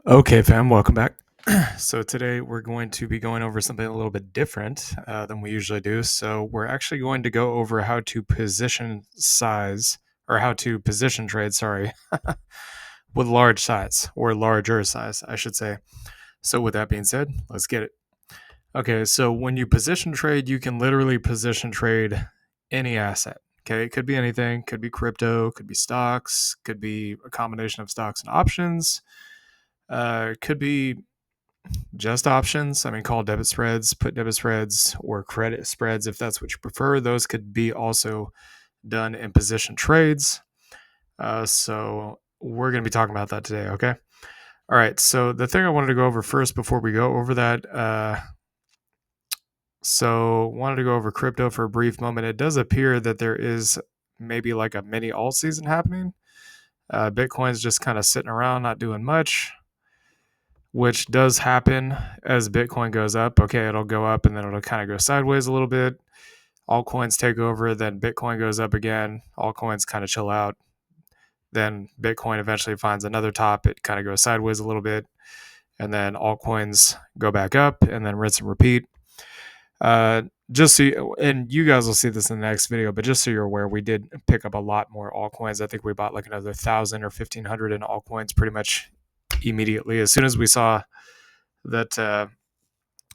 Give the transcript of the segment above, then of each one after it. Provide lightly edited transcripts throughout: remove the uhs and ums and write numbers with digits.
Okay, fam, welcome back. So today we're going to be going over something a little bit different than we usually do. So we're actually going to go over how to position size or how to position trade, sorry, with large size or larger size, I should say. So with that being said, let's get it. Okay, so when you position trade, you can literally position trade any asset. Okay, it could be anything, could be crypto, could be stocks, could be a combination of stocks and options. Could be just options. I mean, call debit spreads, put debit spreads, or credit spreads if that's what you prefer. Those could be also done in position trades. So we're going to be talking about that today. Okay. All right. So the thing I wanted to go over first before we go over that. So wanted to go over crypto for a brief moment. It does appear that there is maybe like a mini alt season happening. Bitcoin's just kind of sitting around, not doing much, which does happen as Bitcoin goes up. Okay, it'll go up and then it'll kind of go sideways a little bit. Altcoins take over, then Bitcoin goes up again. Altcoins kind of chill out. Then Bitcoin eventually finds another top. It kind of goes sideways a little bit. And then altcoins go back up and then rinse and repeat. Just so you, and you guys will see this in the next video, but just so you're aware, we did pick up a lot more altcoins. I think we bought like another 1,000 or 1,500 in altcoins pretty much immediately. As soon as we saw that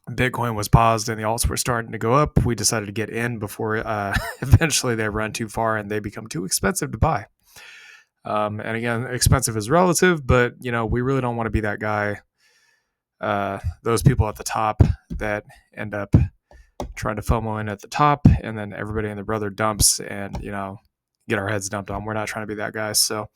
Bitcoin was paused and the alts were starting to go up, we decided to get in before eventually they run too far and they become too expensive to buy. And again, expensive is relative, but we really don't want to be that guy. Those people at the top that end up trying to FOMO in at the top, and then everybody and their brother dumps, and get our heads dumped on. We're not trying to be that guy. So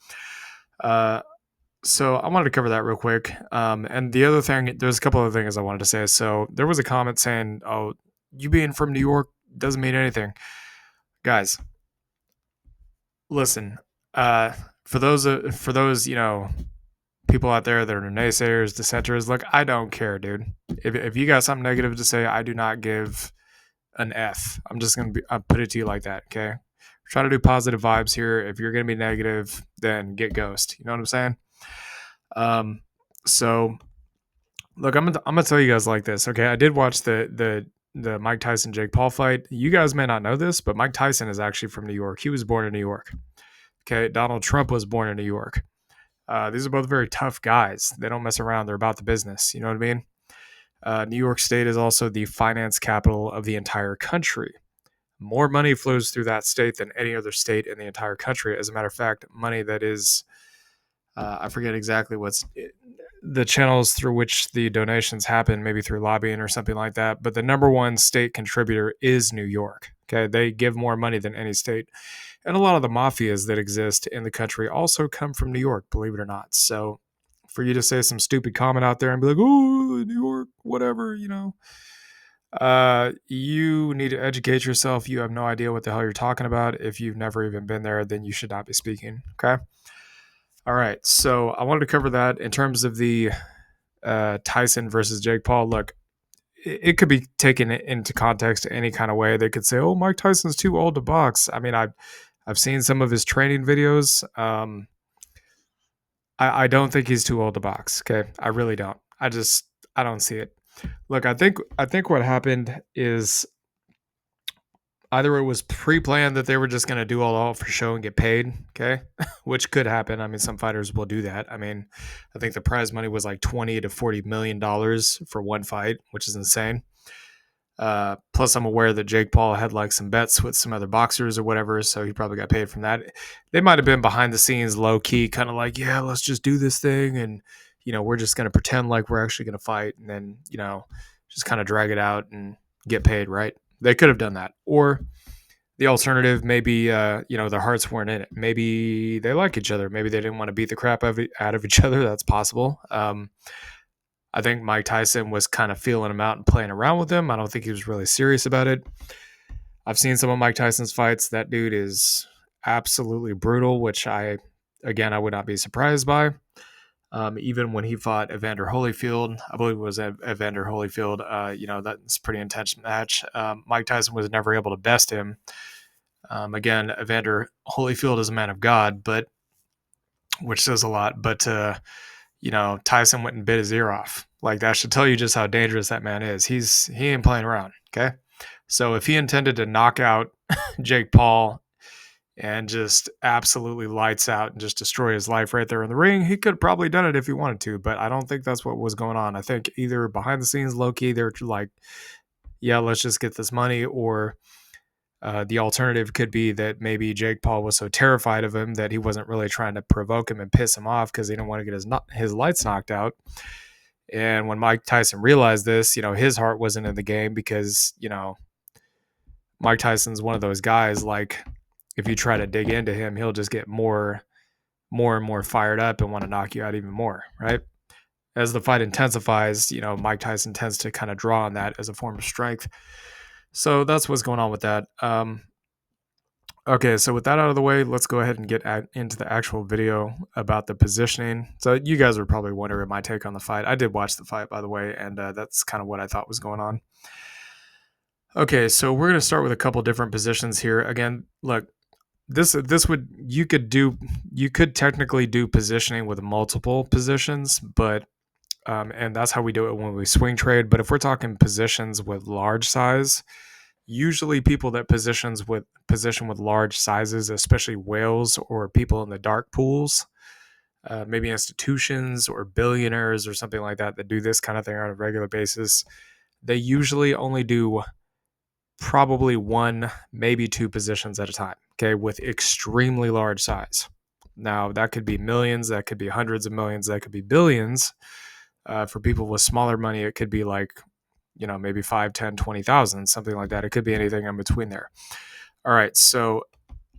I wanted to cover that real quick. And the other thing, there's a couple of things I wanted to say. So there was a comment saying, "Oh, you being from New York doesn't mean anything." Guys, listen. For those people out there that are naysayers, dissenters, look, I don't care, dude. If you got something negative to say, I do not give an F. I'm just gonna I'll put it to you like that. Okay. We're trying to do positive vibes here. If you're gonna be negative, then get ghost. You know what I'm saying? So look, I'm gonna tell you guys like this. Okay, I did watch the Mike Tyson Jake Paul fight. You guys may not know this, but Mike Tyson is actually from New York. He was born in New York. Okay, Donald Trump was born in New York. These are both very tough guys. They don't mess around. They're about the business. You know what I mean? New York State is also the finance capital of the entire country. More money flows through that state than any other state in the entire country. As a matter of fact, money that is, I forget exactly what's the channels through which the donations happen, maybe through lobbying or something like that. But the number one state contributor is New York. Okay. They give more money than any state. And a lot of the mafias that exist in the country also come from New York, believe it or not. So for you to say some stupid comment out there and be like, oh, New York, whatever, you need to educate yourself. You have no idea what the hell you're talking about. If you've never even been there, then you should not be speaking. Okay. All right. So I wanted to cover that in terms of the Tyson versus Jake Paul. Look, it could be taken into context any kind of way. They could say, "Oh, Mike Tyson's too old to box." I mean, I've seen some of his training videos. I don't think he's too old to box. Okay, I really don't. I don't see it. Look, I think what happened is either it was pre-planned that they were just going to do all for show and get paid, okay, which could happen. I mean, some fighters will do that. I mean, I think the prize money was like $20 to $40 million for one fight, which is insane. Plus, I'm aware that Jake Paul had like some bets with some other boxers or whatever, so he probably got paid from that. They might have been behind the scenes, low key, kind of like, yeah, let's just do this thing, and we're just going to pretend like we're actually going to fight, and then just kind of drag it out and get paid, right? They could have done that, or the alternative, maybe their hearts weren't in it. Maybe they like each other. Maybe they didn't want to beat the crap out of each other. That's possible. I think Mike Tyson was kind of feeling him out and playing around with him. I don't think he was really serious about it. I've seen some of Mike Tyson's fights. That dude is absolutely brutal, which I would not be surprised by. Even when he fought Evander Holyfield, I believe it was Evander Holyfield, that's a pretty intense match. Mike Tyson was never able to best him. Again, Evander Holyfield is a man of God, which says a lot. But Tyson went and bit his ear off. Like, that should tell you just how dangerous that man is. He ain't playing around. Okay. So if he intended to knock out Jake Paul and just absolutely lights out and just destroy his life right there in the ring, he could have probably done it if he wanted to, but I don't think that's what was going on. I think either behind the scenes, low key, they're like, yeah, let's just get this money, or the alternative could be that maybe Jake Paul was so terrified of him that he wasn't really trying to provoke him and piss him off because he didn't want to get his lights knocked out. And when Mike Tyson realized this, his heart wasn't in the game because, Mike Tyson's one of those guys, like, if you try to dig into him, he'll just get more and more fired up and want to knock you out even more, right? As the fight intensifies, Mike Tyson tends to kind of draw on that as a form of strength. So that's what's going on with that. Okay, so with that out of the way, let's go ahead and get into the actual video about the positioning. So you guys were probably wondering my take on the fight. I did watch the fight, by the way, and that's kind of what I thought was going on. Okay, so we're going to start with a couple different positions here. Again, look, you could technically do positioning with multiple positions, but and that's how we do it when we swing trade. But if we're talking positions with large size, usually people that position with large sizes, especially whales or people in the dark pools, maybe institutions or billionaires or something like that do this kind of thing on a regular basis, they usually only do probably one, maybe two positions at a time, okay, with extremely large size. Now, that could be millions, that could be hundreds of millions, that could be billions. For people with smaller money, it could be like, maybe 5, 10, 20,000, something like that. It could be anything in between there. All right, so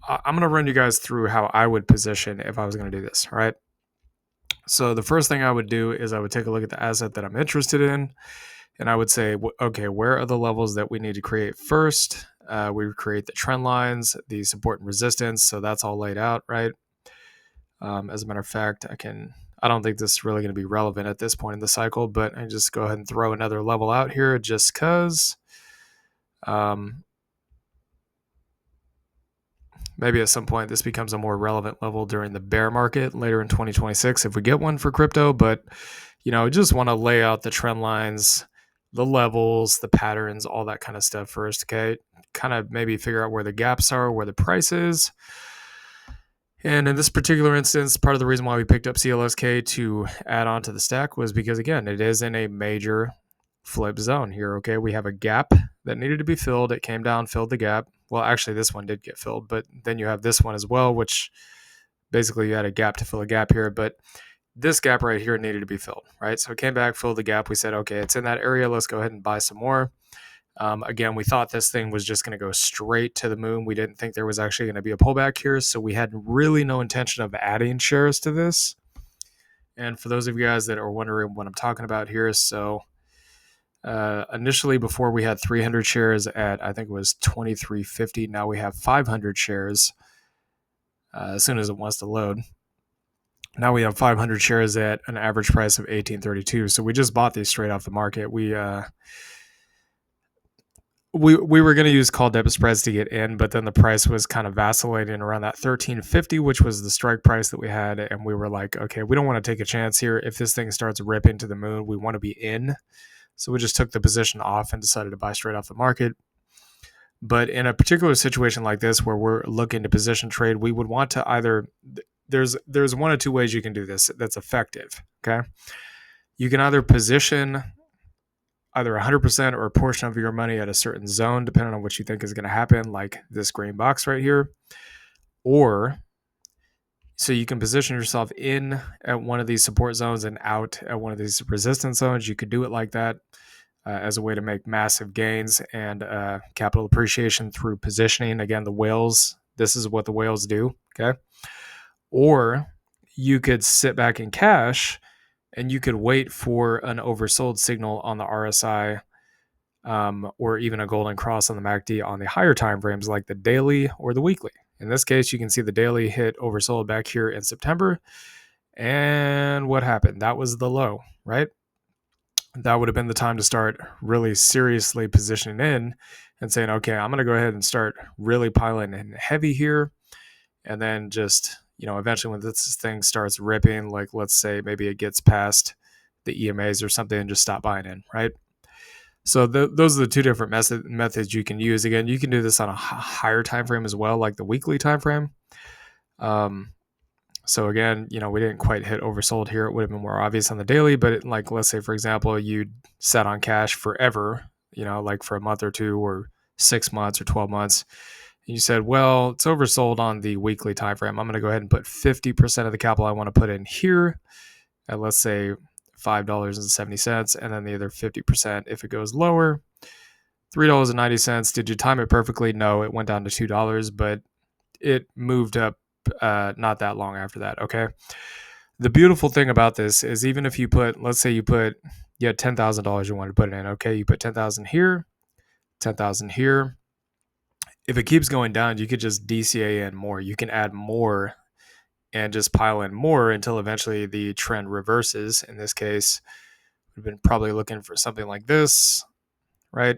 I'm going to run you guys through how I would position if I was going to do this, all right? So the first thing I would do is I would take a look at the asset that I'm interested in, and I would say, okay, where are the levels that we need to create first? We would create the trend lines, the support and resistance, so that's all laid out, right? As a matter of fact, I don't think this is really going to be relevant at this point in the cycle, but I just go ahead and throw another level out here just because. Maybe at some point this becomes a more relevant level during the bear market later in 2026 if we get one for crypto. But, just want to lay out the trend lines, the levels, the patterns, all that kind of stuff first, okay? Kind of maybe figure out where the gaps are, where the price is. And in this particular instance, part of the reason why we picked up CLSK to add on to the stack was because, again, it is in a major flip zone here, okay? We have a gap that needed to be filled. It came down, filled the gap. Well, actually, this one did get filled, but then you have this one as well, which basically you had a gap to fill a gap here. But this gap right here needed to be filled, right? So it came back, filled the gap. We said, okay, it's in that area. Let's go ahead and buy some more. Again, we thought this thing was just going to go straight to the moon. We didn't think there was actually going to be a pullback here. So we had really no intention of adding shares to this. And for those of you guys that are wondering what I'm talking about here, so initially before we had 300 shares at, I think it was 23.50. Now we have 500 shares as soon as it wants to load. Now we have 500 shares at an average price of 18.32. So we just bought these straight off the market. We were going to use call debit spreads to get in, but then the price was kind of vacillating around that 13.50, which was the strike price that we had. And we were like, okay, we don't want to take a chance here. If this thing starts ripping to the moon, we want to be in. So we just took the position off and decided to buy straight off the market. But in a particular situation like this, where we're looking to position trade, we would want to either, there's one of two ways you can do this that's effective, okay? You can either position either 100% or a portion of your money at a certain zone, depending on what you think is going to happen, like this green box right here. Or so you can position yourself in at one of these support zones and out at one of these resistance zones. You could do it like that as a way to make massive gains and capital appreciation through positioning. Again, the whales, this is what the whales do, okay? Or you could sit back in cash and you could wait for an oversold signal on the RSI or even a golden cross on the MACD on the higher time frames like the daily or the weekly. In this case, you can see the daily hit oversold back here in September. And what happened? That was the low, right? That would have been the time to start really seriously positioning in and saying, okay, I'm going to go ahead and start really piling in heavy here and then just, eventually when this thing starts ripping, like let's say maybe it gets past the EMAs or something, and just stop buying in, right? So those are the two different methods you can use. Again, you can do this on a higher time frame as well, like the weekly time frame. So again, we didn't quite hit oversold here. It would have been more obvious on the daily, but like let's say for example, you sat on cash forever, like for a month or two or 6 months or 12 months. And you said, well, it's oversold on the weekly time frame. I'm going to go ahead and put 50% of the capital I want to put in here at, let's say, $5.70, and then the other 50% if it goes lower, $3.90. Did you time it perfectly? No, it went down to $2, but it moved up not that long after that. Okay. The beautiful thing about this is even if you put, let's say you had $10,000 you wanted to put it in. Okay. You put 10,000 here, 10,000 here. If it keeps going down, you could just DCA in more. You can add more and just pile in more until eventually the trend reverses. In this case, we've been probably looking for something like this, right?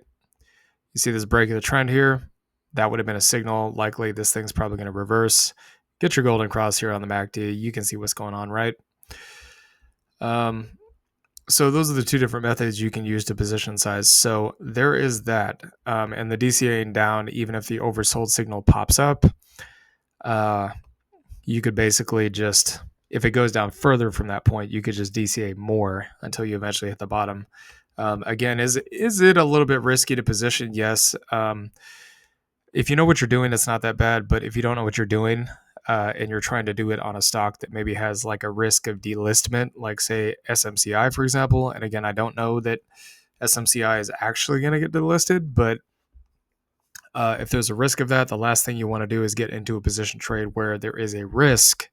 You see this break of the trend here? That would have been a signal. Likely this thing's probably going to reverse. Get your golden cross here on the MACD. You can see what's going on, right? So those are the two different methods you can use to position size. So there is that. And the DCAing down, even if the oversold signal pops up, you could basically just, if it goes down further from that point, you could just DCA more until you eventually hit the bottom. Again, is it a little bit risky to position? Yes. If you know what you're doing, it's not that bad. But if you don't know what you're doing, and you're trying to do it on a stock that maybe has like a risk of delistment, like say SMCI, for example. And again, I don't know that SMCI is actually going to get delisted, but if there's a risk of that, the last thing you want to do is get into a position trade where there is a risk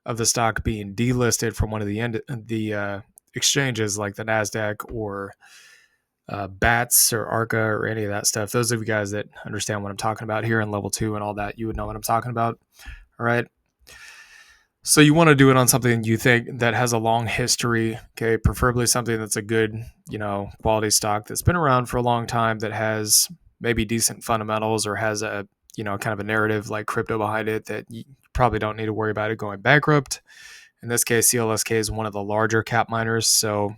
of the stock being delisted from one of the exchanges like the NASDAQ or BATS or ARCA or any of that stuff. Those of you guys that understand what I'm talking about here in level 2 and all that, you would know what I'm talking about. All right. So you want to do it on something you think that has a long history, okay? Preferably something that's a good, quality stock that's been around for a long time, that has maybe decent fundamentals or has a, kind of a narrative like crypto behind it that you probably don't need to worry about it going bankrupt. In this case, CLSK is one of the larger cap miners, so,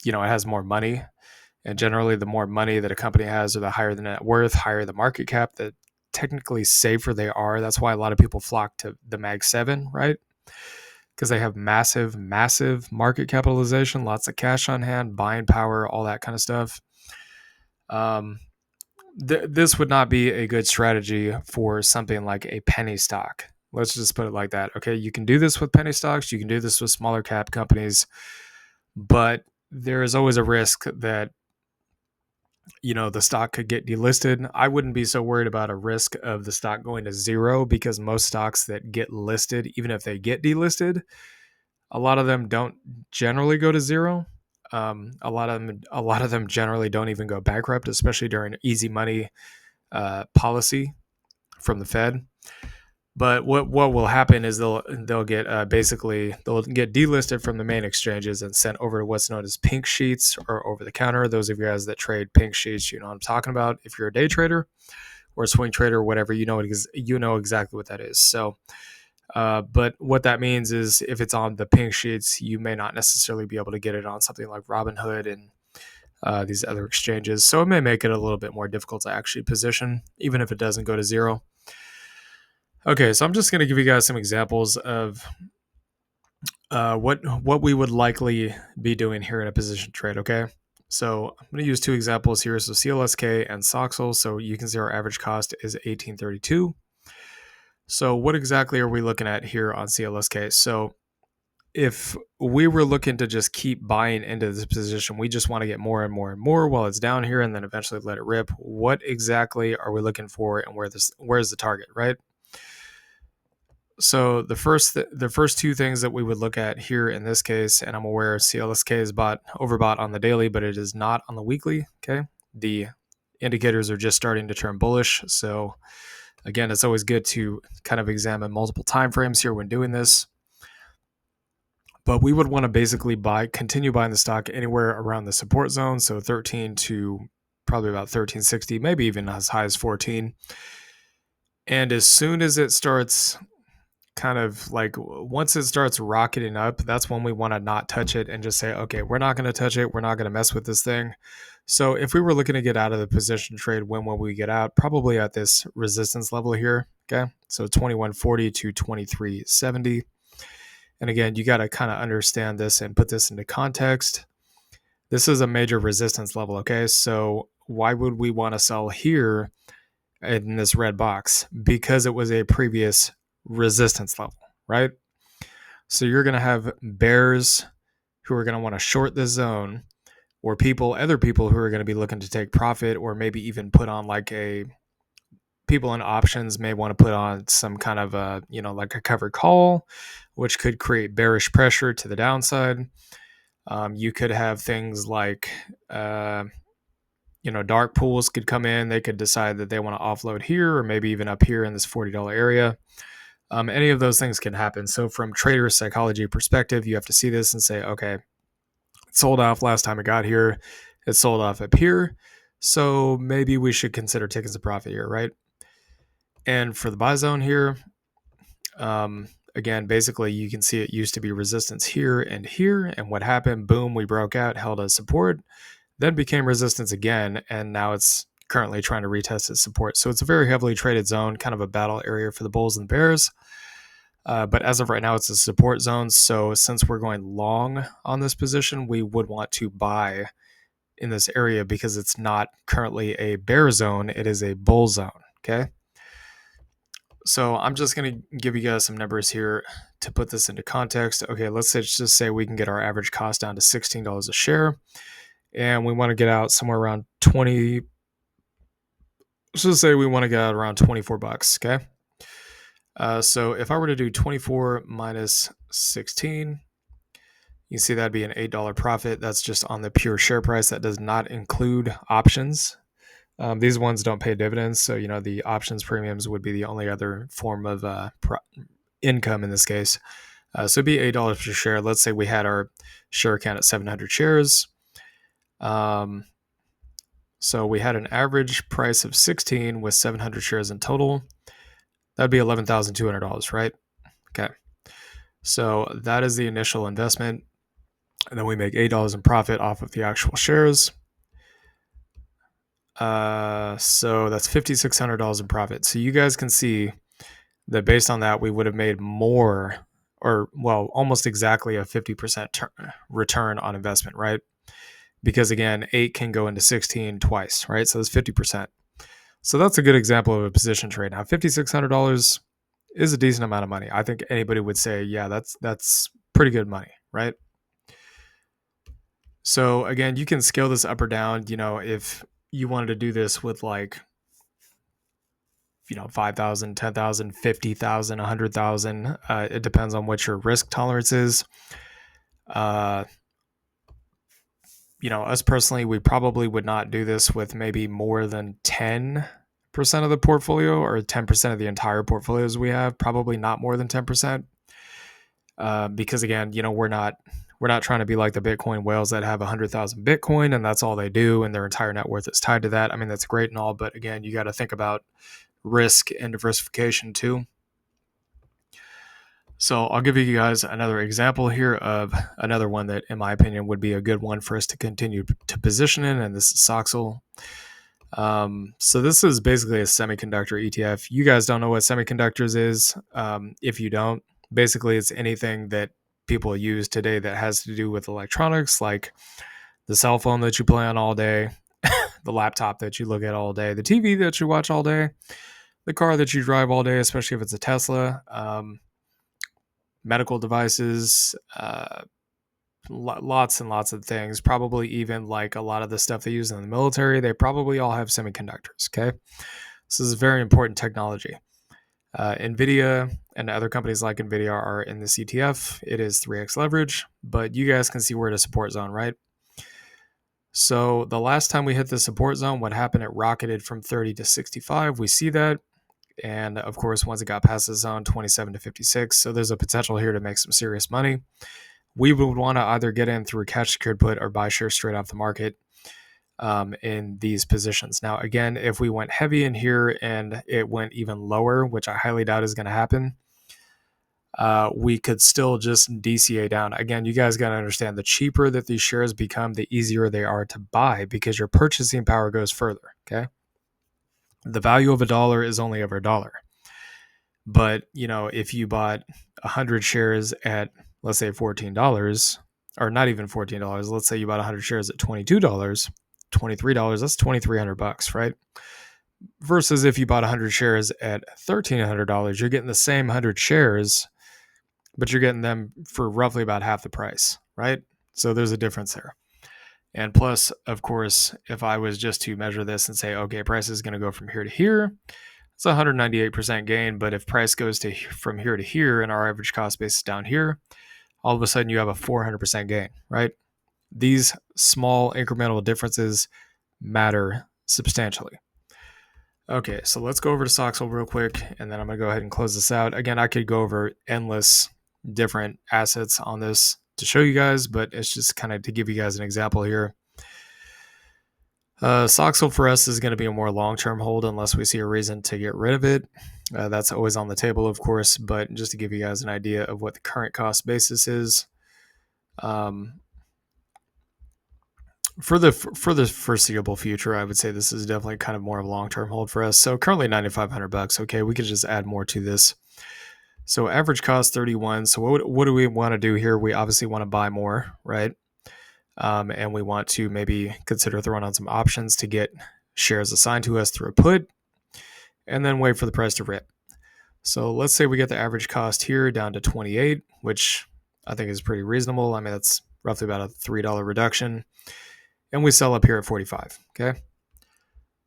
it has more money. And generally, the more money that a company has, or the higher the net worth, higher the market cap, the technically safer they are. That's why a lot of people flock to the Mag 7, right? Because they have massive market capitalization, lots of cash on hand, buying power, all that kind of stuff. This would not be a good strategy for something like a penny stock. Let's just put it like that. Okay, you can do this with penny stocks. You can do this with smaller cap companies, but there is always a risk that the stock could get delisted. I wouldn't be so worried about a risk of the stock going to zero, because most stocks that get listed, even if they get delisted, a lot of them don't generally go to zero. A lot of them generally don't even go bankrupt, especially during easy money policy from the Fed. But what will happen is they'll get basically they'll get delisted from the main exchanges and sent over to what's known as pink sheets or over the counter. Those of you guys that trade pink sheets, you know what I'm talking about. If you're a day trader or a swing trader or whatever, you know exactly what that is. So, but what that means is if it's on the pink sheets, you may not necessarily be able to get it on something like Robinhood and these other exchanges. So it may make it a little bit more difficult to actually position, even if it doesn't go to zero. Okay, so I'm just going to give you guys some examples of what we would likely be doing here in a position trade. Okay, so I'm going to use two examples here. So CLSK and SOXL. So you can see our average cost is 1832. So what exactly are we looking at here on CLSK? So if we were looking to just keep buying into this position, we just want to get more and more and more while it's down here, and then eventually let it rip. What exactly are we looking for, and where's the target, right? So the first two things that we would look at here in this case, and I'm aware CLSK is overbought on the daily, but it is not on the weekly. Okay, the indicators are just starting to turn bullish. So again, it's always good to kind of examine multiple time frames here when doing this. But we would want to basically continue buying the stock anywhere around the support zone, so 13 to probably about 1360, maybe even as high as 14. And as soon as it starts kind of like once it starts rocketing up, that's when we want to not touch it and just say, okay, we're not going to touch it. We're not going to mess with this thing. So if we were looking to get out of the position trade, when will we get out? Probably at this resistance level here. Okay. So 2140 to 2370. And again, you got to kind of understand this and put this into context. This is a major resistance level. Okay. So why would we want to sell here in this red box? Because it was a previous resistance level, right? So you're going to have bears who are going to want to short this zone, or other people who are going to be looking to take profit, or maybe even put on like people in options may want to put on some kind of like a covered call, which could create bearish pressure to the downside. You could have things like, dark pools could come in. They could decide that they want to offload here, or maybe even up here in this $40 area. Any of those things can happen. So from trader psychology perspective, you have to see this and say, okay, it sold off last time it got here. It sold off up here. So maybe we should consider taking some profit here, right? And for the buy zone here, again, basically you can see it used to be resistance here and here. And what happened? Boom, we broke out, held as support, then became resistance again. And now it's currently trying to retest its support. So it's a very heavily traded zone, kind of a battle area for the bulls and the bears. But as of right now, it's a support zone. So since we're going long on this position, we would want to buy in this area because it's not currently a bear zone. It is a bull zone. Okay. So I'm just going to give you guys some numbers here to put this into context. Okay. Let's just say we can get our average cost down to $16 a share, and we want to get out somewhere around 20. Let's just say we want to get out around 24 bucks. Okay. So if I were to do 24 minus 16, you see that'd be an $8 profit. That's just on the pure share price. That does not include options. These ones don't pay dividends. So, the options premiums would be the only other form of income in this case. So it'd be $8 per share. Let's say we had our share count at 700 shares. So we had an average price of 16 with 700 shares in total. That'd be $11,200, right? Okay. So that is the initial investment. And then we make $8 in profit off of the actual shares. So that's $5,600 in profit. So you guys can see that based on that, we would have made more, or almost exactly a 50% return on investment, right? Because again, 8 can go into 16 twice, right? So that's 50%. So that's a good example of a position trade. Now, $5,600 is a decent amount of money. I think anybody would say, yeah, that's pretty good money, right? So again, you can scale this up or down. If you wanted to do this with 5,000, 10,000, 50,000, 100,000, it depends on what your risk tolerance is. Us personally, we probably would not do this with maybe more than 10% of the portfolio, or 10% of the entire portfolios we have. Probably not more than 10%. Because again, we're not trying to be like the Bitcoin whales that have 100,000 Bitcoin and that's all they do, and their entire net worth is tied to that. I mean, that's great and all, but again, you got to think about risk and diversification too. So I'll give you guys another example here of another one that, in my opinion, would be a good one for us to continue to position in, and this is SOXL. So this is basically a semiconductor ETF. You guys don't know what semiconductors is. If you don't, basically it's anything that people use today that has to do with electronics, like the cell phone that you play on all day, the laptop that you look at all day, the TV that you watch all day, the car that you drive all day, especially if it's a Tesla, medical devices, lots and lots of things. Probably even like a lot of the stuff they use in the military, they probably all have semiconductors. Okay. This is very important technology. NVIDIA and other companies like NVIDIA are in this ETF. It is 3x leverage, but you guys can see we're at a support zone, right? So the last time we hit the support zone, what happened? It rocketed from 30 to 65. We see that. And of course, once it got past the zone, 27 to 56. So there's a potential here to make some serious money. We would want to either get in through a cash secured put or buy shares straight off the market in these positions. Now, again, if we went heavy in here and it went even lower, which I highly doubt is going to happen, we could still just DCA down. Again, you guys got to understand, the cheaper that these shares become, the easier they are to buy because your purchasing power goes further. Okay. The value of a dollar is only ever a dollar. But, if you bought 100 shares at, let's say, $14, or not even $14, let's say you bought 100 shares at $22, $23, that's $2,300, right? Versus if you bought 100 shares at $1,300, you're getting the same 100 shares, but you're getting them for roughly about half the price, right? So there's a difference there. And plus, of course, if I was just to measure this and say, okay, price is going to go from here to here, it's a 198% gain. But if price goes to from here to here and our average cost base is down here, all of a sudden you have a 400% gain, right? These small incremental differences matter substantially. Okay, so let's go over to SOXL real quick, and then I'm going to go ahead and close this out. Again, I could go over endless different assets on this to show you guys, but it's just kind of to give you guys an example here. SOXL for us is going to be a more long-term hold unless we see a reason to get rid of it. That's always on the table, of course, but just to give you guys an idea of what the current cost basis is. For the foreseeable future, I would say this is definitely kind of more of a long-term hold for us. So currently $9,500. Okay, we could just add more to this. So average cost 31. So what do we want to do here? We obviously want to buy more, right? And we want to maybe consider throwing on some options to get shares assigned to us through a put, and then wait for the price to rip. So let's say we get the average cost here down to 28, which I think is pretty reasonable. I mean, that's roughly about a $3 reduction. And we sell up here at 45, okay?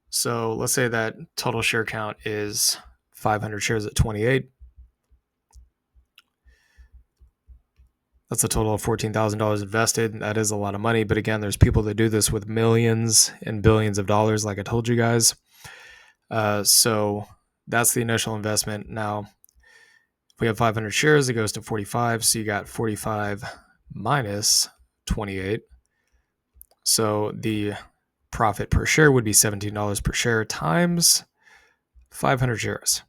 So let's say that total share count is 500 shares at 28. That's a total of $14,000 invested. That is a lot of money. But again, there's people that do this with millions and billions of dollars, like I told you guys. So that's the initial investment. Now, if we have 500 shares, it goes to 45. So you got 45 minus 28. So the profit per share would be $17 per share times 500 shares,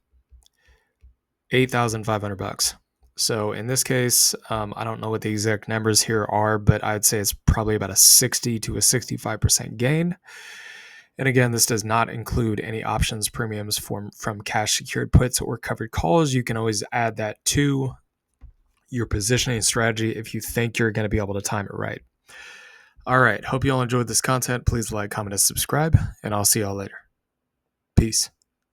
$8,500. So in this case, I don't know what the exact numbers here are, but I'd say it's probably about a 60 to a 65% gain. And again, this does not include any options premiums from cash secured puts or covered calls. You can always add that to your positioning strategy if you think you're going to be able to time it right. All right. Hope you all enjoyed this content. Please like, comment, and subscribe, and I'll see y'all later. Peace.